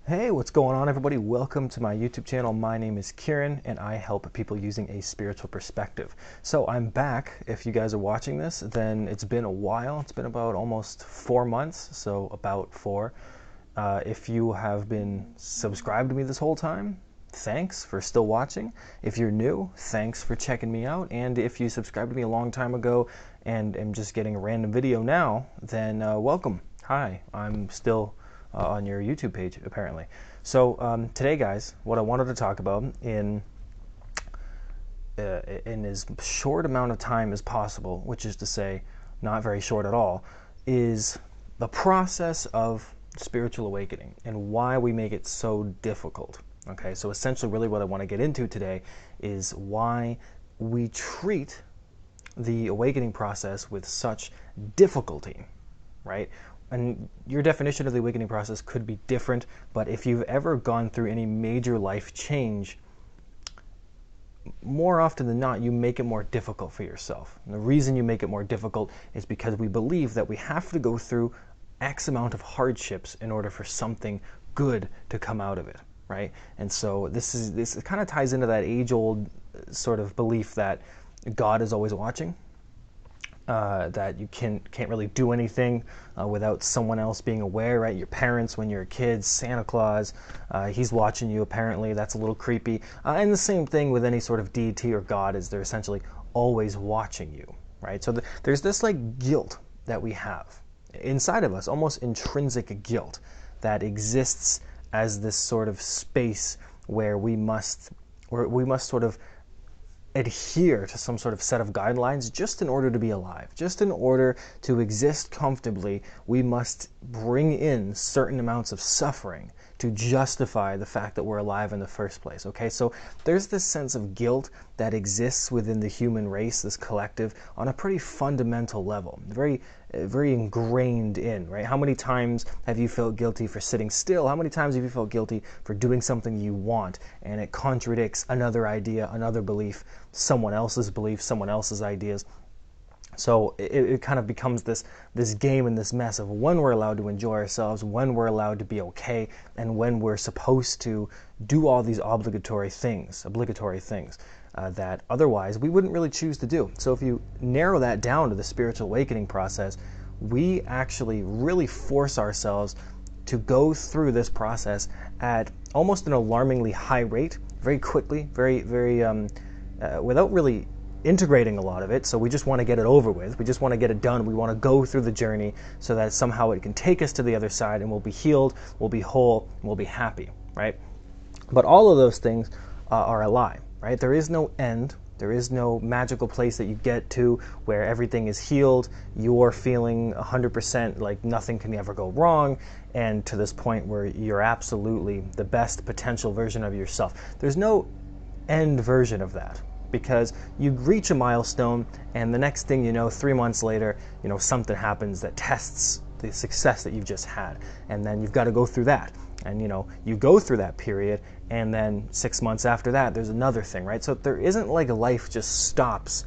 Hey, what's going on, everybody? Welcome to my YouTube channel. My name is Kieran, and I help people using a spiritual perspective. So I'm back. If you guys are watching this, then it's been a while. It's been about almost 4 months, so about four. If you have been subscribed to me this whole time, thanks for still watching. If you're new, thanks for checking me out. And if you subscribed to me a long time ago and am just getting a random video now, then welcome. Hi, I'm still on your YouTube page, apparently. So today, guys, what I wanted to talk about in as short amount of time as possible, which is to say, not very short at all, is the process of spiritual awakening and why we make it so difficult. Okay, so essentially, really, what I want to get into today is why we treat the awakening process with such difficulty, right? And your definition of the awakening process could be different, but if you've ever gone through any major life change, more often than not, you make it more difficult for yourself. And the reason you make it more difficult is because we believe that we have to go through X amount of hardships in order for something good to come out of it, right? And so this kind of ties into that age-old sort of belief that God is always watching. That you can't really do anything without someone else being aware, right? Your parents when you're a kid, Santa Claus, he's watching you apparently. That's a little creepy. And the same thing with any sort of deity or God, is they're essentially always watching you, right? So there's this like guilt that we have inside of us, almost intrinsic guilt that exists as this sort of space where we must sort of adhere to some sort of set of guidelines just in order to be alive. Just in order to exist comfortably, we must bring in certain amounts of suffering to justify the fact that we're alive in the first place. Okay, so there's this sense of guilt that exists within the human race, this collective, on a pretty fundamental level, very ingrained in, right? How many times have you felt guilty for sitting still? How many times have you felt guilty for doing something you want and it contradicts another idea, another belief, someone else's beliefs, someone else's ideas? So it kind of becomes this game and this mess of when we're allowed to enjoy ourselves, when we're allowed to be okay, and when we're supposed to do all these obligatory things that otherwise we wouldn't really choose to do. So if you narrow that down to the spiritual awakening process, we actually really force ourselves to go through this process at almost an alarmingly high rate, very quickly, without really integrating a lot of it. So we just want to get it over with. We just want to get it done. We want to go through the journey so that somehow it can take us to the other side and we'll be healed, we'll be whole, and we'll be happy, right? But all of those things are a lie, right? There is no end. There is no magical place that you get to where everything is healed, you're feeling 100% like nothing can ever go wrong, and to this point where you're absolutely the best potential version of yourself. There's no end version of that, because you reach a milestone and the next thing you know, 3 months later, something happens that tests the success that you've just had, and then you've got to go through that, and you go through that period, and then 6 months after that there's another thing, right? So there isn't like a life just stops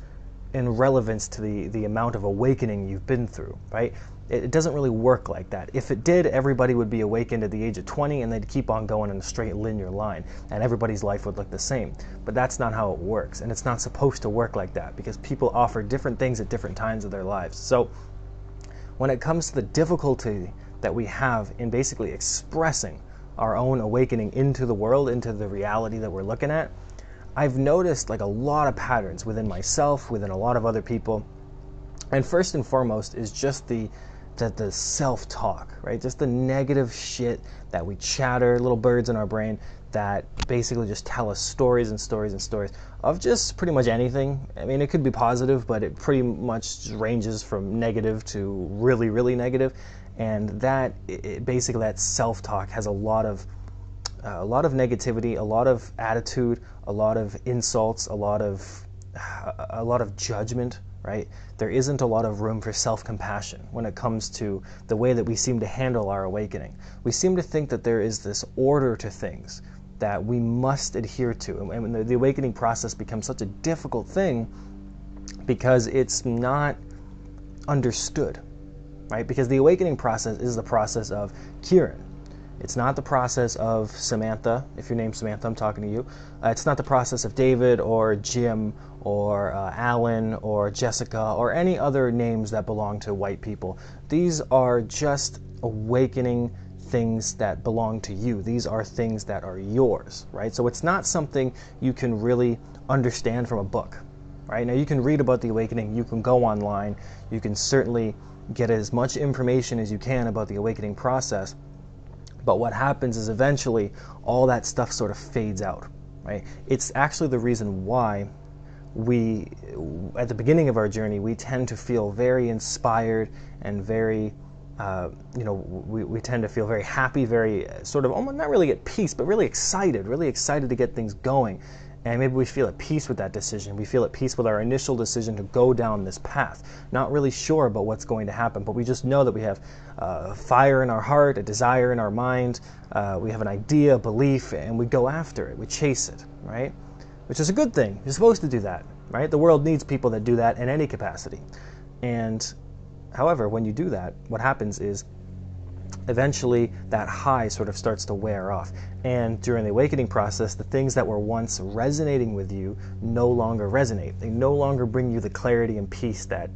in relevance to the amount of awakening you've been through, right? It doesn't really work like that. If it did, everybody would be awakened at the age of 20 and they'd keep on going in a straight linear line and everybody's life would look the same. But that's not how it works, and it's not supposed to work like that because people offer different things at different times of their lives. So when it comes to the difficulty that we have in basically expressing our own awakening into the world, into the reality that we're looking at, I've noticed like a lot of patterns within myself, within a lot of other people. And first and foremost is just the self-talk, right? Just the negative shit that we chatter, little birds in our brain that basically just tell us stories and stories and stories of just pretty much anything. I mean, it could be positive, but it pretty much ranges from negative to really, really negative. And basically that self-talk has a lot of negativity, a lot of attitude, a lot of insults, a lot of judgment, right? There isn't a lot of room for self-compassion when it comes to the way that we seem to handle our awakening. We seem to think that there is this order to things that we must adhere to. And the awakening process becomes such a difficult thing because it's not understood, right? Because the awakening process is the process of Kieran. It's not the process of Samantha. If your name's Samantha, I'm talking to you. It's not the process of David or Jim or Alan or Jessica or any other names that belong to white people. These are just awakening things that belong to you. These are things that are yours, right? So it's not something you can really understand from a book, right? Now you can read about the awakening, you can go online, you can certainly get as much information as you can about the awakening process. But what happens is eventually all that stuff sort of fades out, right? It's actually the reason why we, at the beginning of our journey, we tend to feel very inspired and very, we tend to feel very happy, very sort of, almost not really at peace, but really excited to get things going. And maybe we feel at peace with that decision. We feel at peace with our initial decision to go down this path. Not really sure about what's going to happen, but we just know that we have fire in our heart, a desire in our mind. We have an idea, a belief, and we go after it. We chase it, right? Which is a good thing. You're supposed to do that, right? The world needs people that do that in any capacity. And however, when you do that, what happens is eventually that high sort of starts to wear off. And during the awakening process, the things that were once resonating with you no longer resonate. They no longer bring you the clarity and peace that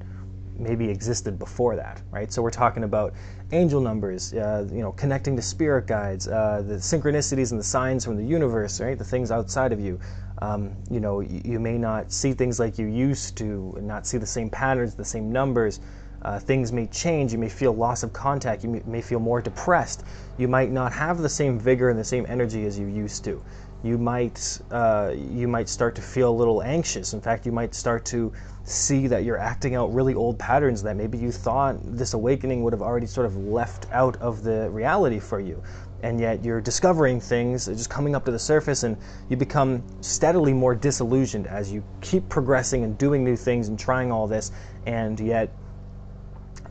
maybe existed before that, right? So we're talking about angel numbers, connecting to spirit guides, the synchronicities and the signs from the universe, right? The things outside of you. You may not see things like you used to, and not see the same patterns, the same numbers. Things may change. You may feel loss of contact. You may feel more depressed. You might not have the same vigor and the same energy as you used to. You might start to feel a little anxious. In fact, you might start to see that you're acting out really old patterns that maybe you thought this awakening would have already sort of left out of the reality for you. And yet you're discovering things just coming up to the surface, and you become steadily more disillusioned as you keep progressing and doing new things and trying all this, and yet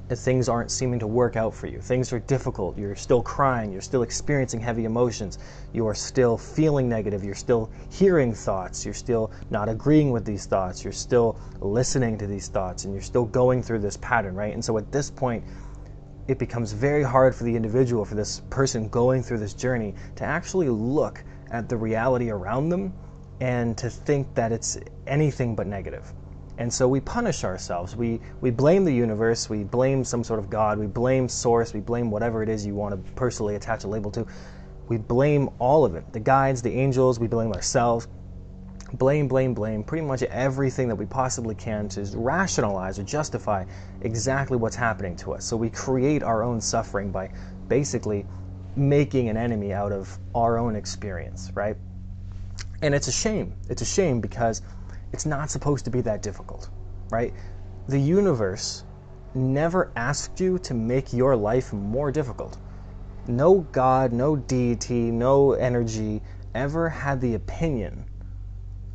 things aren't seeming to work out for you. Things are difficult. You're still crying. You're still experiencing heavy emotions. You are still feeling negative. You're still hearing thoughts. You're still not agreeing with these thoughts. You're still listening to these thoughts, and you're still going through this pattern, right? And so at this point, it becomes very hard for the individual, for this person going through this journey, to actually look at the reality around them and to think that it's anything but negative. And so we punish ourselves. We blame the universe. We blame some sort of God. We blame source. We blame whatever it is you want to personally attach a label to. We blame all of it. The guides, the angels, we blame ourselves. Blame, pretty much everything that we possibly can to rationalize or justify exactly what's happening to us. So we create our own suffering by basically making an enemy out of our own experience, right? And it's a shame. It's a shame because it's not supposed to be that difficult, right? The universe never asked you to make your life more difficult. No God, no deity, no energy ever had the opinion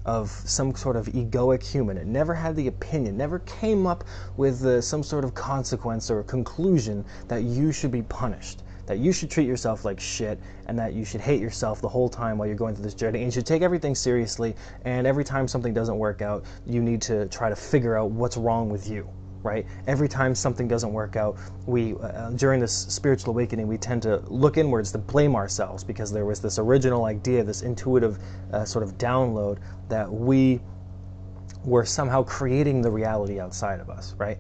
of some sort of egoic human. It never had the opinion, never came up with some sort of consequence or conclusion that you should be punished, that you should treat yourself like shit, and that you should hate yourself the whole time while you're going through this journey, and you should take everything seriously, and every time something doesn't work out, you need to try to figure out what's wrong with you, right? Every time something doesn't work out, we, during this spiritual awakening, we tend to look inwards to blame ourselves because there was this original idea, this intuitive sort of download that we were somehow creating the reality outside of us, right?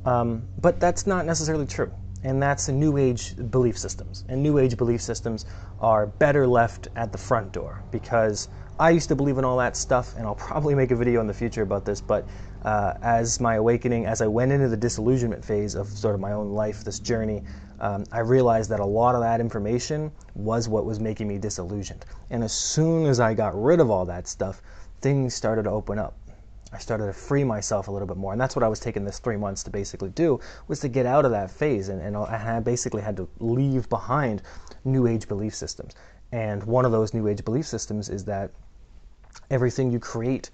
But that's not necessarily true. And that's the New Age belief systems. And New Age belief systems are better left at the front door, because I used to believe in all that stuff, and I'll probably make a video in the future about this, but as my awakening, as I went into the disillusionment phase of sort of my own life, this journey, I realized that a lot of that information was what was making me disillusioned. And as soon as I got rid of all that stuff, things started to open up. I started to free myself a little bit more, and that's what I was taking this 3 months to basically do, was to get out of that phase, and I basically had to leave behind New Age belief systems. And one of those New Age belief systems is that everything you create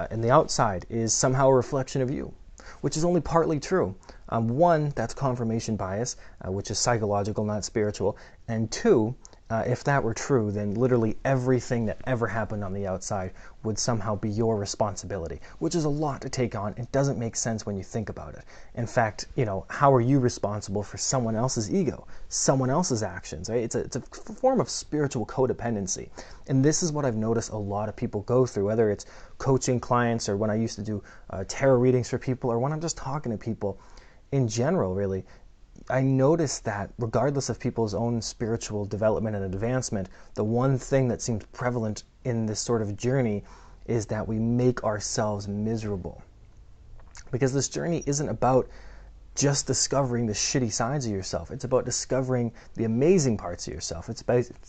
in the outside is somehow a reflection of you, which is only partly true. One, that's confirmation bias, which is psychological, not spiritual, and two, If that were true, then literally everything that ever happened on the outside would somehow be your responsibility, which is a lot to take on. It doesn't make sense when you think about it. In fact, how are you responsible for someone else's ego, someone else's actions, right? It's a form of spiritual codependency. And this is what I've noticed a lot of people go through, whether it's coaching clients or when I used to do tarot readings for people or when I'm just talking to people in general, really. I noticed that regardless of people's own spiritual development and advancement, the one thing that seems prevalent in this sort of journey is that we make ourselves miserable. Because this journey isn't about just discovering the shitty sides of yourself. It's about discovering the amazing parts of yourself. It's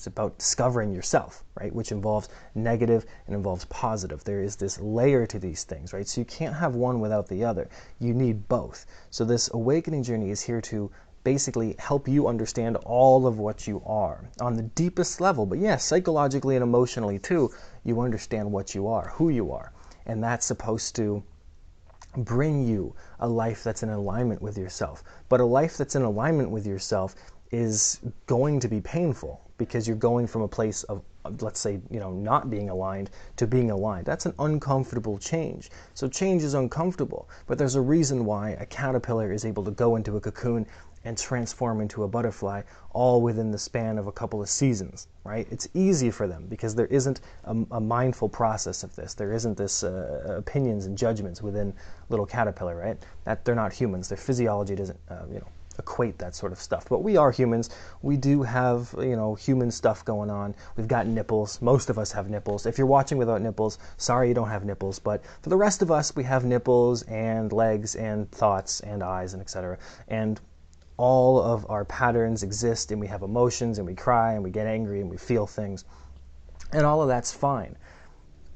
about discovering yourself, right? Which involves negative and involves positive. There is this layer to these things, right? So you can't have one without the other. You need both. So this awakening journey is here to basically help you understand all of what you are on the deepest level. But yes, psychologically and emotionally too, you understand what you are, who you are. And that's supposed to bring you a life that's in alignment with yourself. But a life that's in alignment with yourself is going to be painful because you're going from a place of, let's say, not being aligned to being aligned. That's an uncomfortable change. So change is uncomfortable, but there's a reason why a caterpillar is able to go into a cocoon and transform into a butterfly all within the span of a couple of seasons, right? It's easy for them because there isn't a mindful process of this. There isn't this opinions and judgments within little caterpillar, right? That they're not humans. Their physiology doesn't, equate that sort of stuff. But we are humans. We do have, human stuff going on. We've got nipples. Most of us have nipples. If you're watching without nipples, sorry you don't have nipples. But for the rest of us, we have nipples and legs and thoughts and eyes and etc. And all of our patterns exist, and we have emotions, and we cry, and we get angry, and we feel things. And all of that's fine.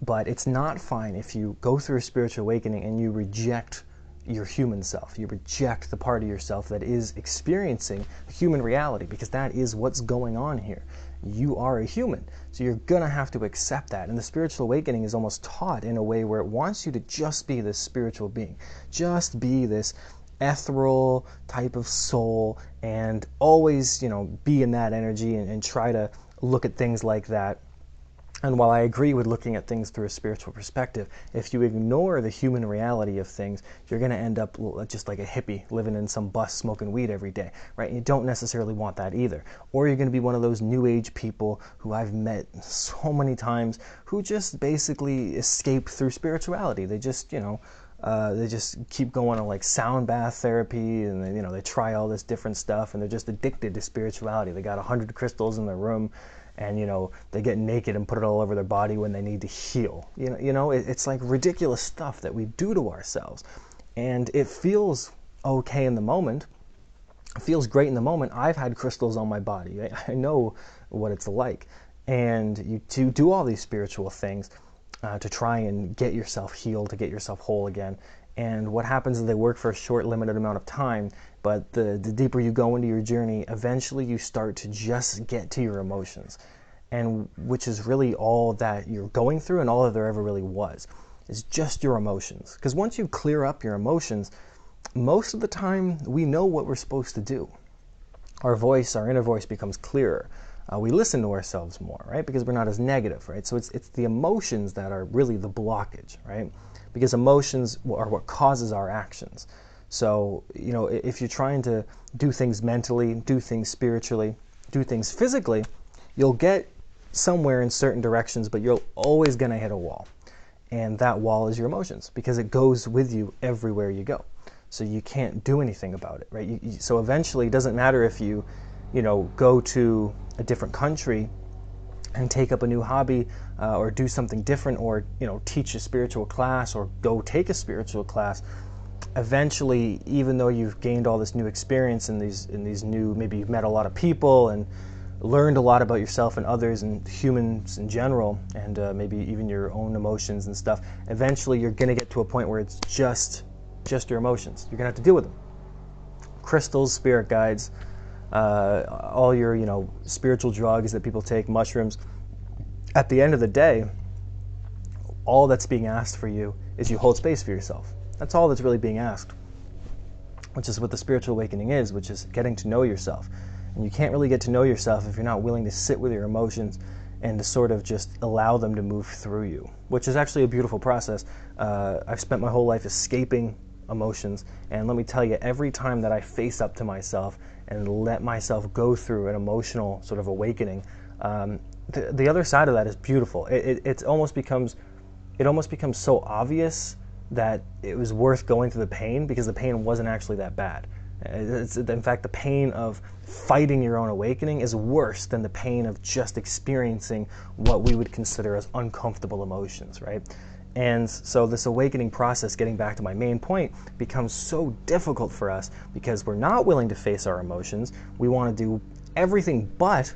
But it's not fine if you go through a spiritual awakening and you reject your human self. You reject the part of yourself that is experiencing human reality, because that is what's going on here. You are a human, so you're going to have to accept that. And the spiritual awakening is almost taught in a way where it wants you to just be this spiritual being. Just be this ethereal type of soul and always, be in that energy and try to look at things like that. And while I agree with looking at things through a spiritual perspective, if you ignore the human reality of things, you're going to end up just like a hippie living in some bus smoking weed every day, right? You don't necessarily want that either. Or you're going to be one of those new age people who I've met so many times who just basically escape through spirituality. They just, they just keep going on like sound bath therapy, and they try all this different stuff, and they're just addicted to spirituality. They got 100 crystals in their room, and they get naked and put it all over their body when they need to heal. It's like ridiculous stuff that we do to ourselves, and it feels okay in the moment. It feels great in the moment. I've had crystals on my body. I know what it's like, and you do all these spiritual things to try and get yourself healed, to get yourself whole again. And what happens is they work for a short, limited amount of time, but the deeper you go into your journey, eventually you start to just get to your emotions, and which is really all that you're going through and all that there ever really was, is just your emotions. Because once you clear up your emotions, most of the time we know what we're supposed to do. Our inner voice becomes clearer. We listen to ourselves more, right? Because we're not as negative, right? So it's the emotions that are really the blockage, right? Because emotions are what causes our actions. So, if you're trying to do things mentally, do things spiritually, do things physically, you'll get somewhere in certain directions, but you're always going to hit a wall. And that wall is your emotions, because it goes with you everywhere you go. So you can't do anything about it, right? So eventually, it doesn't matter if you go to a different country and take up a new hobby, or do something different, or teach a spiritual class, or go take a spiritual class. Eventually, even though you've gained all this new experience in these new, maybe you've met a lot of people and learned a lot about yourself and others and humans in general, and maybe even your own emotions and stuff, eventually you're going to get to a point where it's just your emotions. You're going to have to deal with them. Crystals, spirit guides, all your spiritual drugs that people take, mushrooms. At the end of the day, all that's being asked for you is you hold space for yourself. That's all that's really being asked, which is what the spiritual awakening is, which is getting to know yourself. And you can't really get to know yourself if you're not willing to sit with your emotions and to sort of just allow them to move through you, which is actually a beautiful process. I've spent my whole life escaping emotions, and let me tell you, every time that I face up to myself and let myself go through an emotional sort of awakening, the other side of that is beautiful. It almost becomes so obvious that it was worth going through the pain, because the pain wasn't actually that bad. In fact, the pain of fighting your own awakening is worse than the pain of just experiencing what we would consider as uncomfortable emotions, right? And so this awakening process, getting back to my main point, becomes so difficult for us because we're not willing to face our emotions. We want to do everything but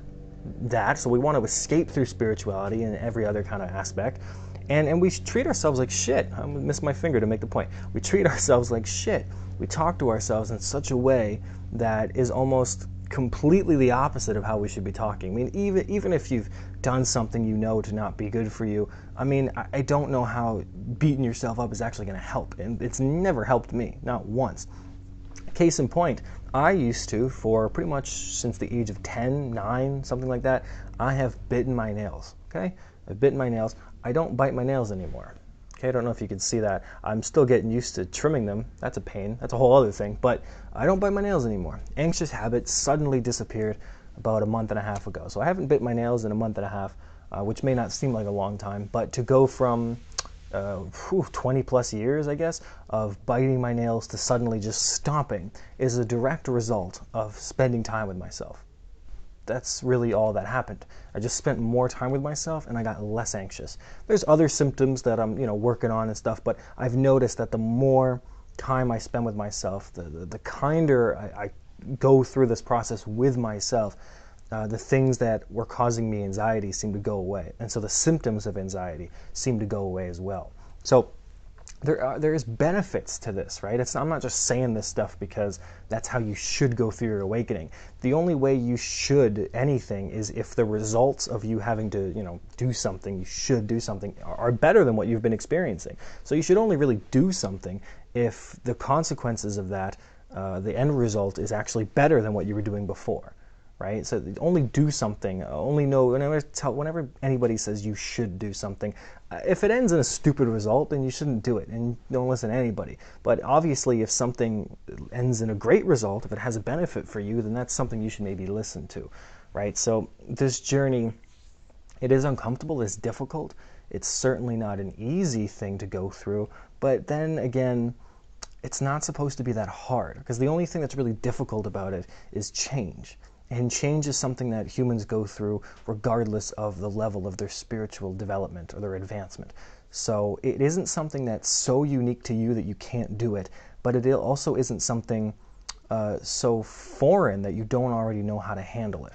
that. So we want to escape through spirituality and every other kind of aspect. And we treat ourselves like shit. I'm going to miss my finger to make the point. We treat ourselves like shit. We talk to ourselves in such a way that is almost completely the opposite of how we should be talking. I mean, even if you've done something you know to not be good for you, I mean, I don't know how beating yourself up is actually going to help. And it's never helped me, not once. Case in point, I used to, for pretty much since the age of 10, 9, something like that, I have bitten my nails, okay? I've bitten my nails. I don't bite my nails anymore. Okay, I don't know if you can see that. I'm still getting used to trimming them. That's a pain. That's a whole other thing. But I don't bite my nails anymore. Anxious habit suddenly disappeared about a month and a half ago. So I haven't bit my nails in a month and a half, which may not seem like a long time, but to go from 20 plus years, I guess, of biting my nails to suddenly just stomping is a direct result of spending time with myself. That's really all that happened. I just spent more time with myself and I got less anxious. There's other symptoms that I'm, working on and stuff, but I've noticed that the more time I spend with myself, the kinder I go through this process with myself, the things that were causing me anxiety seem to go away. And so the symptoms of anxiety seem to go away as well. So there is benefits to this, right? I'm not just saying this stuff because that's how you should go through your awakening. The only way you should anything is if the results of you having to, do something, you should do something, are better than what you've been experiencing. So you should only really do something if the consequences of that, the end result is actually better than what you were doing before. Right? So only do something, only know, whenever anybody says you should do something, if it ends in a stupid result, then you shouldn't do it, and don't listen to anybody. But obviously, if something ends in a great result, if it has a benefit for you, then that's something you should maybe listen to, right? So this journey, it is uncomfortable, it's difficult, it's certainly not an easy thing to go through, but then again, it's not supposed to be that hard, because the only thing that's really difficult about it is change. And change is something that humans go through regardless of the level of their spiritual development or their advancement. So it isn't something that's so unique to you that you can't do it, but it also isn't something so foreign that you don't already know how to handle it.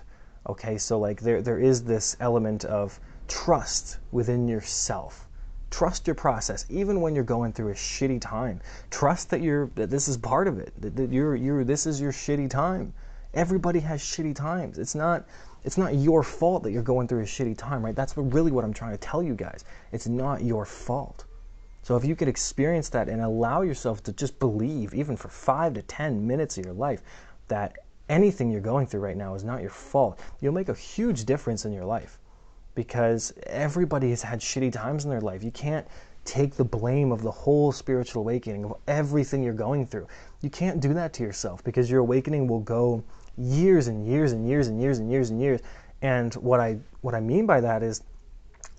Okay, so like there is this element of trust within yourself. Trust your process, even when you're going through a shitty time. Trust that this is part of it. That this is your shitty time. Everybody has shitty times. It's not your fault that you're going through a shitty time, right? That's really what I'm trying to tell you guys. It's not your fault. So if you could experience that and allow yourself to just believe, even for 5 to 10 minutes of your life, that anything you're going through right now is not your fault, you'll make a huge difference in your life. Because everybody has had shitty times in their life. You can't take the blame of the whole spiritual awakening, of everything you're going through. You can't do that to yourself, because your awakening will go years and years and years and years and years and years. And what I mean by that is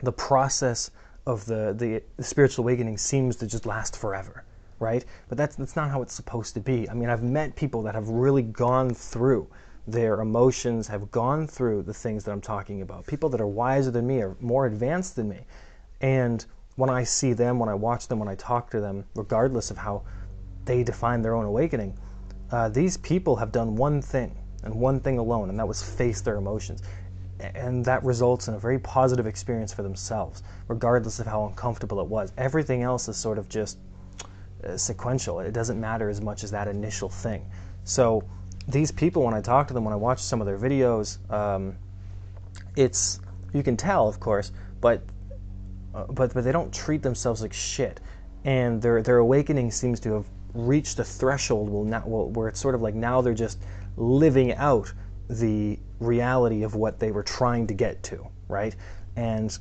the process of the spiritual awakening seems to just last forever, right? But that's not how it's supposed to be. I mean, I've met people that have really gone through their emotions, have gone through the things that I'm talking about. People that are wiser than me, or more advanced than me. And when I see them, when I watch them, when I talk to them, regardless of how they define their own awakening, these people have done one thing, and one thing alone, and that was face their emotions. And that results in a very positive experience for themselves, regardless of how uncomfortable it was. Everything else is sort of just sequential. It doesn't matter as much as that initial thing. So these people, when I talk to them, when I watch some of their videos, you can tell, of course, but they don't treat themselves like shit. And their awakening seems to have reached a threshold where it's sort of like now they're just living out the reality of what they were trying to get to, right? And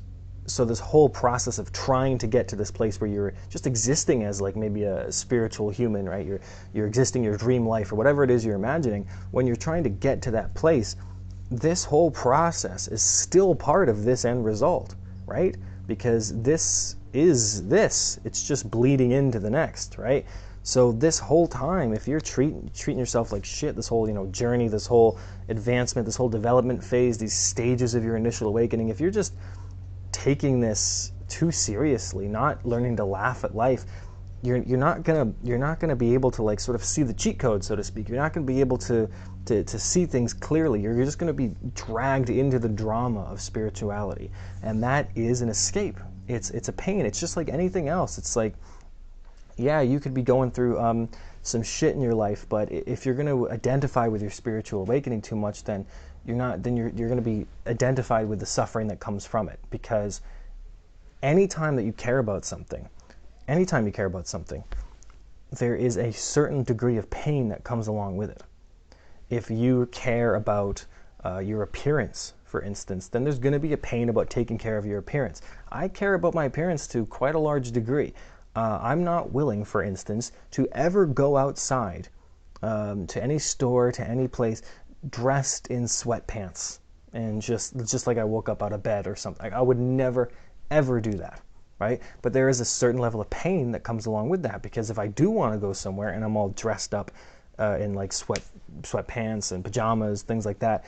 so this whole process of trying to get to this place where you're just existing as like maybe a spiritual human, right? You're existing your dream life or whatever it is you're imagining. When you're trying to get to that place, this whole process is still part of this end result, right? Because this is this. It's just bleeding into the next, right? So this whole time, if you're treating yourself like shit, this whole, journey, this whole advancement, this whole development phase, these stages of your initial awakening, if you're just taking this too seriously, not learning to laugh at life, you're not gonna be able to like sort of see the cheat code, so to speak. You're not gonna be able to see things clearly. You're just gonna be dragged into the drama of spirituality, and that is an escape. It's a pain. It's just like anything else. It's like, yeah, you could be going through some shit in your life, but if you're going to identify with your spiritual awakening too much, then you're going to be identified with the suffering that comes from it. Because anytime you care about something, there is a certain degree of pain that comes along with it. If you care about your appearance, for instance, then there's going to be a pain about taking care of your appearance. I care about my appearance to quite a large degree. I'm not willing, for instance, to ever go outside to any store, to any place, dressed in sweatpants and just like I woke up out of bed or something. I would never, ever do that, right? But there is a certain level of pain that comes along with that, because if I do want to go somewhere and I'm all dressed up in like sweatpants and pajamas, things like that,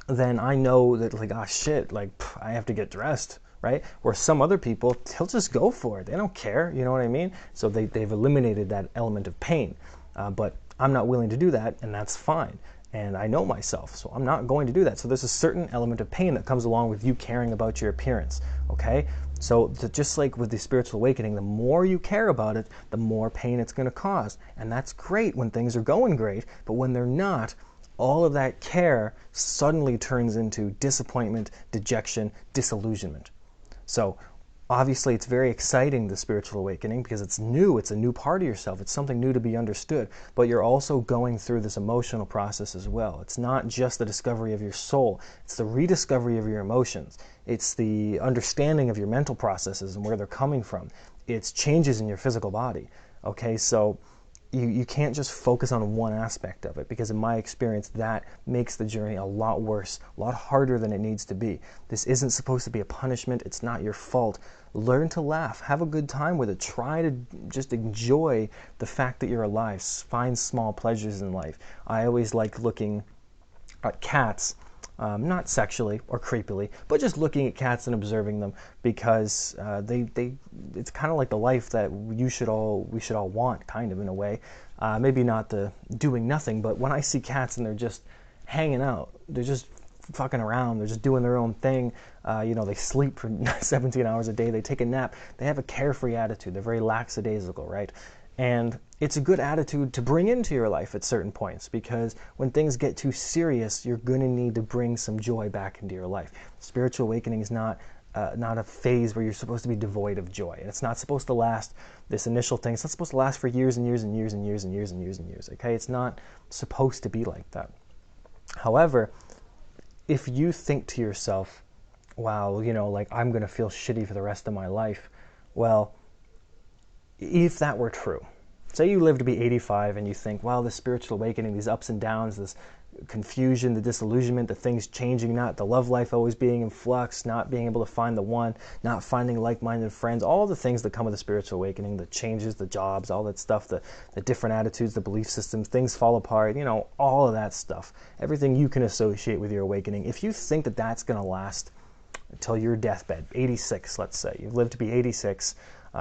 then I know that like, oh shit, like I have to get dressed, right? Where some other people, they'll just go for it. They don't care, you know what I mean? So they've eliminated that element of pain. But I'm not willing to do that, and that's fine. And I know myself, so I'm not going to do that. So there's a certain element of pain that comes along with you caring about your appearance, okay? So just like with the spiritual awakening, the more you care about it, the more pain it's going to cause. And that's great when things are going great, but when they're not, all of that care suddenly turns into disappointment, dejection, disillusionment. So obviously it's very exciting, the spiritual awakening, because it's new, it's a new part of yourself, it's something new to be understood, but you're also going through this emotional process as well. It's not just the discovery of your soul, it's the rediscovery of your emotions, it's the understanding of your mental processes and where they're coming from, it's changes in your physical body, okay? So you can't just focus on one aspect of it, because in my experience that makes the journey a lot worse, a lot harder than it needs to be. This isn't supposed to be a punishment. It's not your fault. Learn to laugh. Have a good time with it. Try to just enjoy the fact that you're alive. Find small pleasures in life. I always like looking at cats, not sexually or creepily, but just looking at cats and observing them, because it's kind of like the life that we should all want, kind of, in a way. Maybe not the doing nothing, but when I see cats and they're just hanging out, they're just fucking around, they're just doing their own thing, they sleep for 17 hours a day, they take a nap, they have a carefree attitude, they're very lackadaisical, right? And it's a good attitude to bring into your life at certain points, because when things get too serious, you're going to need to bring some joy back into your life. Spiritual awakening is not a phase where you're supposed to be devoid of joy. And it's not supposed to last, this initial thing, it's not supposed to last for years and years and years and years and years and years and years, okay? It's not supposed to be like that. However, if you think to yourself, wow, like I'm going to feel shitty for the rest of my life, well, if that were true, say you live to be 85 and you think, wow, this spiritual awakening, these ups and downs, this confusion, the disillusionment, the things changing, not the love life always being in flux, not being able to find the one, not finding like-minded friends, all the things that come with the spiritual awakening, the changes, the jobs, all that stuff, the different attitudes, the belief systems, things fall apart, all of that stuff, everything you can associate with your awakening. If you think that that's going to last until your deathbed, 86, let's say, you've lived to be 86,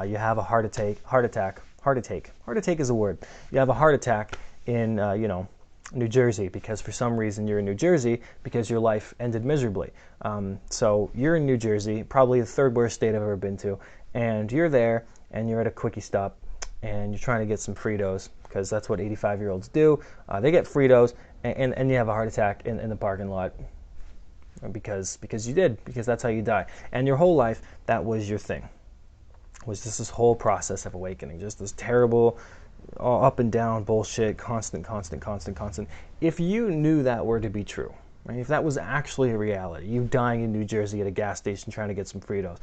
you have a heart attack is a word. You have a heart attack in, New Jersey, because for some reason you're in New Jersey because your life ended miserably. So you're in New Jersey, probably the third worst state I've ever been to, and you're there and you're at a quickie stop and you're trying to get some Fritos, because that's what 85-year-olds do. They get Fritos and you have a heart attack in the parking lot because you did, because that's how you die. And your whole life, that was your thing. Was just this whole process of awakening, just this terrible all up and down bullshit, constant, constant, constant, constant. If you knew that were to be true, right? If that was actually a reality, you dying in New Jersey at a gas station trying to get some Fritos,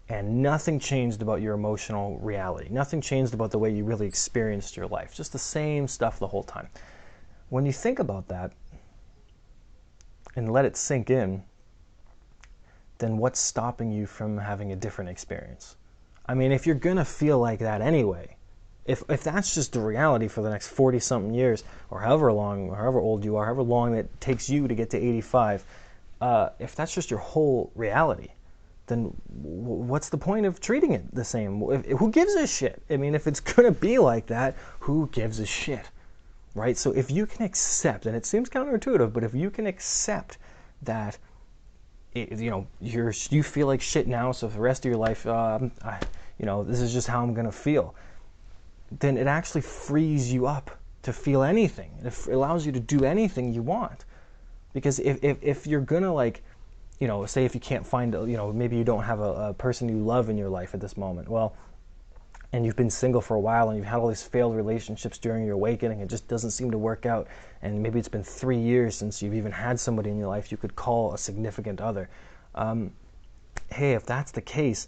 and nothing changed about your emotional reality, nothing changed about the way you really experienced your life, just the same stuff the whole time. When you think about that and let it sink in, then what's stopping you from having a different experience? I mean, if you're gonna feel like that anyway, if that's just the reality for the next 40-something years, or however long, or however old you are, however long it takes you to get to 85, if that's just your whole reality, then what's the point of treating it the same? Who gives a shit? I mean, if it's gonna be like that, who gives a shit, right? So if you can accept, and it seems counterintuitive, but if you can accept that, you know, you feel like shit now, so for the rest of your life, you know, this is just how I'm gonna feel, then it actually frees you up to feel anything. It allows you to do anything you want. Because if you're gonna, like, you know, say if you can't find, you know, maybe you don't have a person you love in your life at this moment, well, and you've been single for a while and you've had all these failed relationships during your awakening, it just doesn't seem to work out, and maybe it's been 3 years since you've even had somebody in your life you could call a significant other. Hey, if that's the case,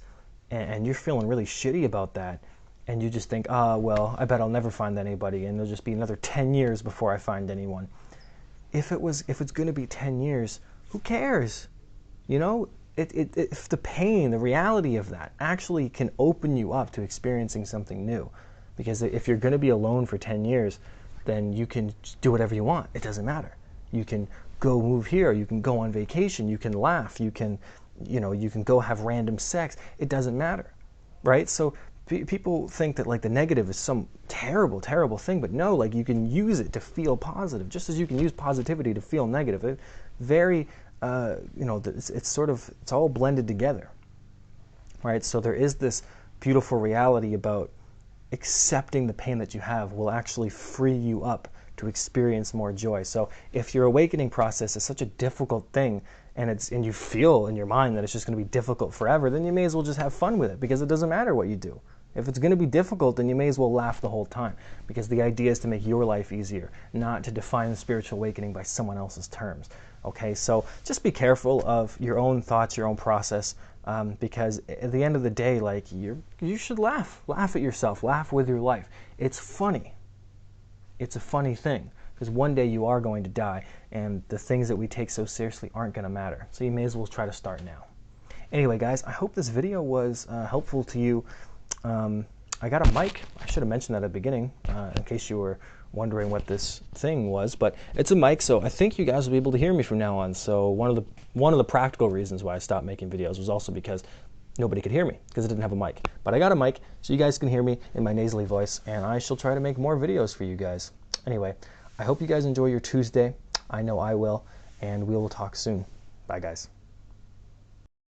and you're feeling really shitty about that, and you just think, well, I bet I'll never find anybody, and there'll just be another 10 years before I find anyone. If it's going to be 10 years, who cares? You know, if the pain, the reality of that actually can open you up to experiencing something new. Because if you're going to be alone for 10 years, then you can do whatever you want. It doesn't matter. You can go move here, you can go on vacation, you can laugh, you can go have random sex. It doesn't matter, right? So people think that, like, the negative is some terrible, terrible thing, but no, like, you can use it to feel positive, just as you can use positivity to feel negative. It very, you know, it's all blended together, right? So there is this beautiful reality about accepting the pain that you have will actually free you up to experience more joy. So if your awakening process is such a difficult thing, and you feel in your mind that it's just going to be difficult forever, then you may as well just have fun with it, because it doesn't matter what you do. If it's going to be difficult, then you may as well laugh the whole time, because the idea is to make your life easier, not to define the spiritual awakening by someone else's terms. Okay, so just be careful of your own thoughts, your own process, because at the end of the day, like, you should laugh at yourself, laugh with your life. It's funny. It's a funny thing, because one day you are going to die, and the things that we take so seriously aren't going to matter. So you may as well try to start now. Anyway, guys, I hope this video was helpful to you. I got a mic. I should have mentioned that at the beginning, in case you were wondering what this thing was. But it's a mic, so I think you guys will be able to hear me from now on. So one of the practical reasons why I stopped making videos was also because nobody could hear me, because I didn't have a mic. But I got a mic, so you guys can hear me in my nasally voice, and I shall try to make more videos for you guys. Anyway, I hope you guys enjoy your Tuesday. I know I will, and we will talk soon. Bye, guys.